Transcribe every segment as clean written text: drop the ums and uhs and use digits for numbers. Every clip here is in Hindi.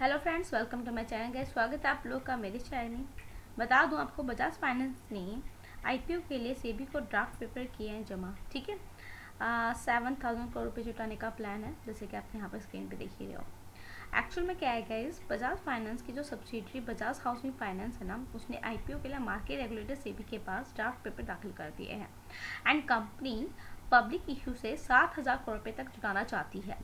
Hello friends, welcome to my channel. Guys, स्वागत है आप लोग का मेरे चैनल में। बता दूं आपको, बजाज फाइनेंस ने आईपीओ के लिए सेबी को ड्राफ्ट पेपर किए हैं जमा। ठीक है, 7,000 करोड़ रुपये जुटाने का प्लान है, जैसे कि आप यहाँ पर स्क्रीन पे देख ही रहे हो। एक्चुअल में क्या है गाइस, बजाज फाइनेंस की जो सब्सिडरी बजाज हाउसिंग फाइनेंस है ना, उसने आईपीओ के लिए मार्केट रेगुलेटर सेबी के पास ड्राफ्ट पेपर दाखिल कर दिए हैं एंड कंपनी पब्लिक इशू से 7,000 करोड़ रुपये तक जुटाना चाहती है।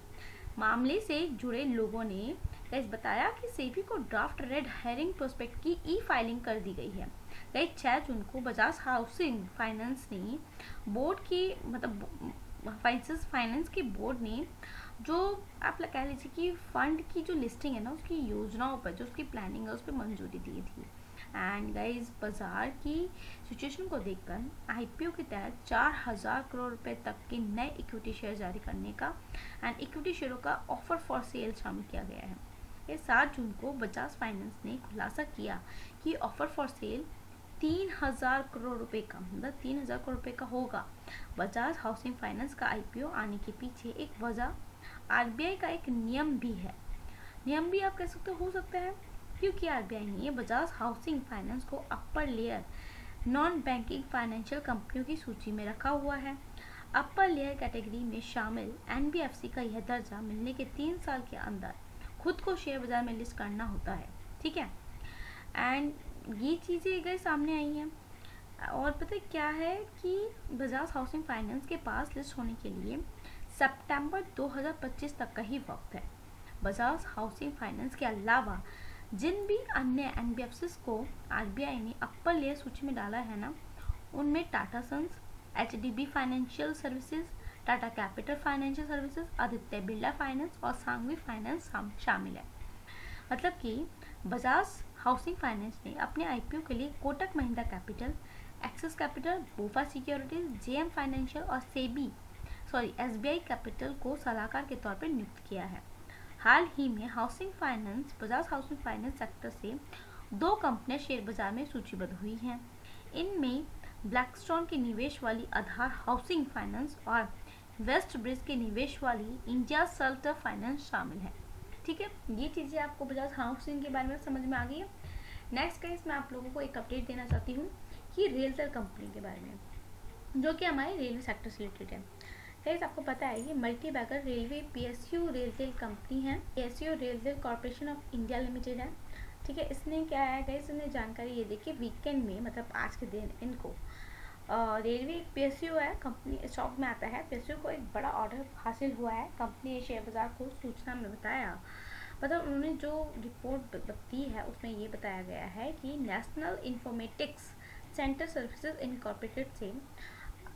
मामले से जुड़े लोगों ने गाइस बताया कि सेबी को ड्राफ्ट रेड हेरिंग प्रोस्पेक्ट की ई फाइलिंग कर दी गई है। गाइस 6 जून को बजाज हाउसिंग फाइनेंस ने बोर्ड की फाइनेंस के बोर्ड ने जो आप कह लीजिए कि फंड की जो लिस्टिंग है ना, उसकी योजनाओं पर जो उसकी प्लानिंग है उस पर मंजूरी दी थी। एंड गाइस बाजार की सिचुएशन को देखकर आईपीओ के तहत 4,000 करोड़ रुपए तक के नए इक्विटी शेयर जारी करने का एंड इक्विटी शेयरों का ऑफर फॉर सेल शामिल किया गया है। ये 7 जून को बजाज फाइनेंस ने खुलासा किया कि ऑफर फॉर सेल 3,000 करोड़ रुपए का, मतलब 3,000 करोड़ रुपए का होगा। बजाज हाउसिंग फाइनेंस का आईपीओ आने के पीछे एक वजह आरबीआई का एक नियम भी है। नियम भी आप कह सकते हो सकता है, क्योंकि आरबीआई ने बजाज हाउसिंग फाइनेंस को upper layer non banking financial कंपनियों की सूची में रखा हुआ है। अपर लेयर कैटेगरी में शामिल एनबीएफसी का यह दर्जा मिलने के 3 साल के अंदर खुद को शेयर बाजार में लिस्ट करना होता है। ठीक है, एंड ये चीज़ें गए सामने आई हैं। और पता है क्या है कि बजाज हाउसिंग फाइनेंस के पास लिस्ट होने के लिए सितंबर 2025 तक का ही वक्त है। बजाज हाउसिंग फाइनेंस के अलावा जिन भी अन्य एनबीएफसीज को आरबीआई ने अपर लेयर सूची में डाला है ना, उनमें Tata Sons, HDB Financial Services, Tata Capital Financial Services, Aditya Birla Finance और सांघवी फाइनेंस शामिल है। मतलब कि बजाज हाउसिंग फाइनेंस ने अपने आईपीओ के लिए Kotak Mahindra capital, axis capital, बोफा securities, JM financial और एसबीआई कैपिटल को सलाहकार के तौर पर नियुक्त किया है। हाल ही में बजाज हाउसिंग फाइनेंस सेक्टर से 2 कंपनियां शेयर बाजार में सूचीबद्ध हुई हैं। इनमें ब्लैकस्टोन के निवेश वाली आधार हाउसिंग फाइनेंस और वेस्ट ब्रिज के निवेश वाली इंडिया सेल्टर फाइनेंस शामिल है। ठीक है, ये चीज़ें आपको बजाज हाउसिंग के बारे में समझ में आ गई है। नेक्स्ट गाइस, मैं आप लोगों को एक अपडेट देना चाहती हूँ कि रेलटेल कंपनी के बारे में, जो कि हमारे रेलवे सेक्टर से रिलेटेड है। गाइस आपको पता है, ये multi bagger railway PSU RailTel company है। PSU RailTel Corporation of India Limited है। ठीक है, इसने क्या है गाइस, इसने जानकारी ये देखिए वीकेंड में, मतलब आज के दिन इनको रेलवे पीएसयू है कंपनी स्टॉक में आता है। पीएसयू को एक बड़ा ऑर्डर हासिल हुआ है। कंपनी ने शेयर बाजार को सूचना में बताया, मतलब उन्होंने जो रिपोर्ट दी है उसमें ये बताया गया है कि national informatics centre services incorporated से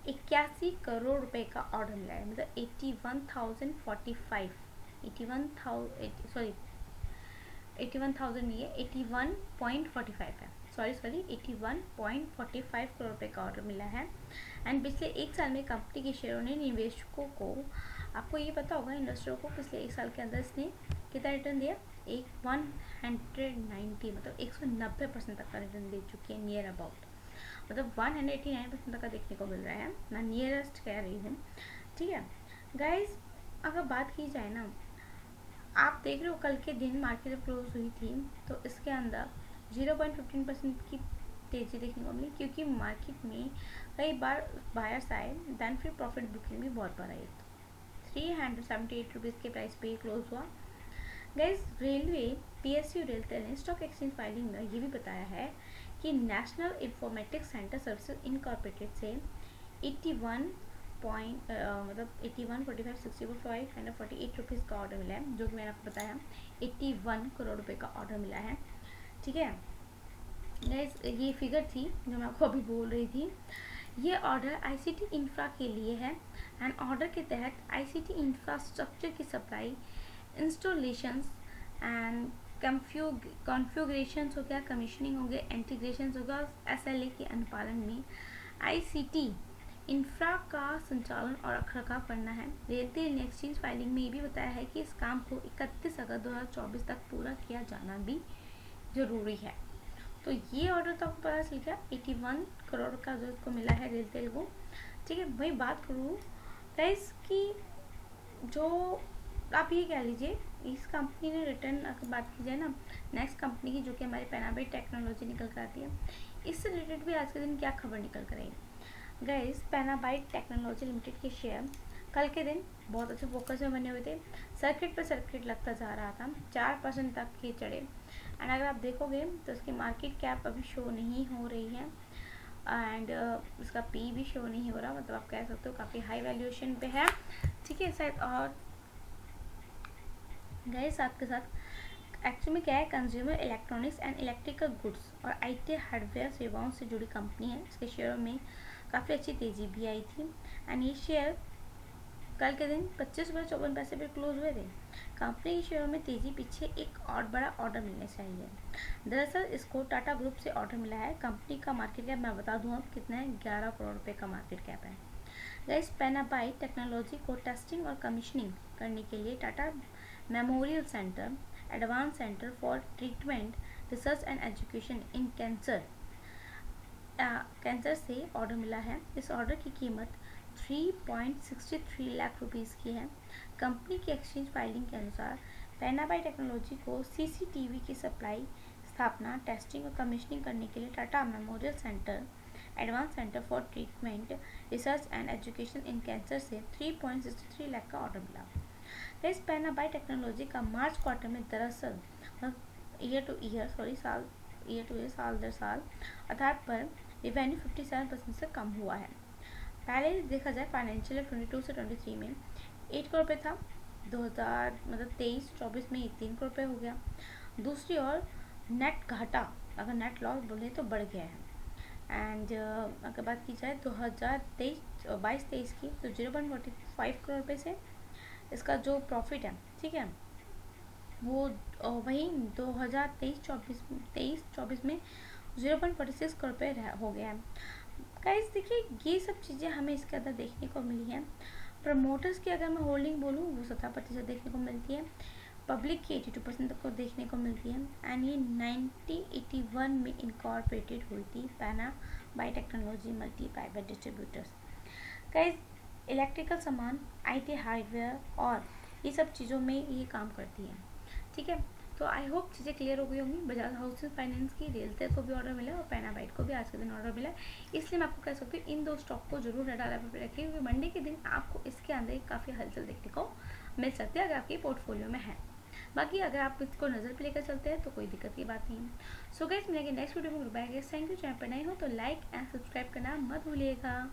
81 करोड़ रुपए का ऑर्डर मिला है। मतलब 81,000 नहीं है, 81.45 है। 81.45 करोड़ रुपए का ऑर्डर मिला है। एंड पिछले 1 साल में कंपनी के शेयरों ने निवेशकों को, आपको ये पता होगा इन्वेस्टरों को, पिछले 1 साल के अंदर इसने कितना रिटर्न दिया, 190 मतलब 190% तक का रिटर्न दे चुकी है, नियर अबाउट, मतलब 189% तक का देखने को मिल रहा है। मैं नियरेस्ट कह रही हूँ। ठीक है गाइज, अगर बात की जाए ना, आप देख रहे हो कल के दिन मार्केट जब क्लोज हुई थी तो इसके अंदर 0.15% की तेज़ी देखने को मिली, क्योंकि मार्केट में कई बार बायर्स आए, देन फिर प्रॉफिट बुकिंग भी बहुत बार आई। 378 रुपीज़ के प्राइस पे क्लोज हुआ। गाइस, रेलवे पीएसयू रेलटेल ने स्टॉक एक्सचेंज फाइलिंग में ये भी बताया है कि national informatics centre services incorporated से 81.45 एंड 48 रुपीज़ का ऑर्डर मिला है, जो कि मैंने आपको बताया 81 करोड़ रुपए का ऑर्डर मिला है। ठीक है गाइस, ये फिगर थी जो मैं आपको अभी बोल रही थी। ये ऑर्डर आईसीटी इंफ्रा के लिए है एंड ऑर्डर के तहत आईसीटी इंफ्रास्ट्रक्चर की सप्लाई, इंस्टॉलेशंस एंड कॉन्फ़िगरेशंस हो गया, कमीशनिंग हो गया, इंटीग्रेशन हो गया, एसएलए के अनुपालन में आईसीटी इंफ्रा का संचालन और रखरखाव करना है। रेलटेल ने एक्सचेंज फाइलिंग में ये भी बताया है कि इस काम को 31 अगस्त 2024 तक पूरा किया जाना भी जरूरी है। तो ये ऑर्डर तो आपको पता चल गया, 81 करोड़ का जो इसको मिला है रेलटेल को। ठीक है, वही बात करूँ गाइस कि जो आप ये कह लीजिए इस कंपनी ने रिटर्न अगर बात की जाए ना, नेक्स्ट कंपनी की जो कि हमारी पेनाबाइट टेक्नोलॉजी निकल कर आती है, इससे रिलेटेड भी आज के दिन क्या खबर निकल कर आई। गाइस, पेनाबाइट टेक्नोलॉजी लिमिटेड के शेयर कल के दिन बहुत अच्छे फोकस में बने हुए थे। सर्किट पर सर्किट लगता जा रहा था, 4% तक ही चढ़े। एंड अगर आप देखोगे तो उसकी मार्केट कैप अभी शो नहीं हो रही है, एंड उसका पी भी शो नहीं हो रहा, मतलब आप कह सकते हो काफ़ी हाई वैल्यूएशन पे है। ठीक है शायद। और गए साथ के साथ एक्चुअली में क्या है, consumer electronics and electrical goods और आईटी हार्डवेयर सेवाओं से जुड़ी कंपनी है। इसके शेयरों में काफ़ी अच्छी तेज़ी भी आई थी। एंड ये शेयर कल के दिन 25 रुपये 54 पैसे पर क्लोज हुए थे। कंपनी के शेयरों में तेज़ी पीछे एक और बड़ा ऑर्डर मिलने चाहिए। दरअसल इसको टाटा ग्रुप से ऑर्डर मिला है। कंपनी का मार्केट कैप मैं बता दूँ अब कितना है, 11 करोड़ रुपये का मार्केट कैप है। गाइस, पेनाबाइट टेक्नोलॉजी को टेस्टिंग और कमीशनिंग करने के लिए Tata memorial centre, advance centre for treatment research and education in cancer से ऑर्डर मिला है। इस ऑर्डर की कीमत 3.63 लाख रुपीज़ की है। कंपनी की एक्सचेंज फाइलिंग के अनुसार पेनाबाइट टेक्नोलॉजी को सीसीटीवी की सप्लाई, स्थापना, टेस्टिंग और कमीशनिंग करने के लिए Tata memorial centre, advance centre for treatment research and education in cancer से 3.63 लाख का ऑर्डर मिला। इस पेनाबाइट टेक्नोलॉजी का मार्च क्वार्टर में दरअसल साल दर साल आधार पर रिवेन्यू 57% से कम हुआ है। पहले देखा जाए फाइनेंशियल ईयर 22 से 23 में 8 करोड़ रुपये था, 2000 मतलब 23-24 में ये 3 करोड़ रुपये हो गया। दूसरी ओर नेट घाटा, अगर नेट लॉस बोले तो बढ़ गया है। एंड अगर बात की जाए 2022-23 की, तो 0.45 करोड़ रुपये से इसका जो प्रॉफिट है, ठीक है, वो वही 2023-24 में 0.46 करोड़ रुपये हो गया है। गाइस देखिए, ये सब चीज़ें हमें इसके अंदर देखने को मिली हैं। प्रमोटर्स की अगर मैं होल्डिंग बोलूँ, वो 17% देखने को मिलती है। पब्लिक की 82% तक को देखने को मिलती है। एंड ये 1981 में इनकॉर्पोरेटेड हुई थी, पेनाबाइट technology multi private distributors. Guys, electrical सामान, आईटी हार्डवेयर और ये सब चीज़ों में ये काम करती है। ठीक है, तो आई होप चीज़ें क्लियर हो गई होंगी। बजाज हाउसिंग फाइनेंस की रियल्टर को भी ऑर्डर मिला और पेनाबाइट को भी आज के दिन ऑर्डर मिला, इसलिए मैं आपको कह सकती हूँ इन दो स्टॉक को जरूर रडार लेवल पर रखिए, क्योंकि मंडे के दिन आपको इसके अंदर काफ़ी हलचल देखने को मिल सकती है अगर आपके पोर्टफोलियो में है। बाकी अगर आप इसको नज़र पे लेकर चलते हैं तो कोई दिक्कत की बात नहीं है। सो गाइस, मिलेंगे नेक्स्ट वीडियो में। Bye guys, thank you. Channel पर नए हो तो लाइक एंड सब्सक्राइब करना मत भूलिएगा।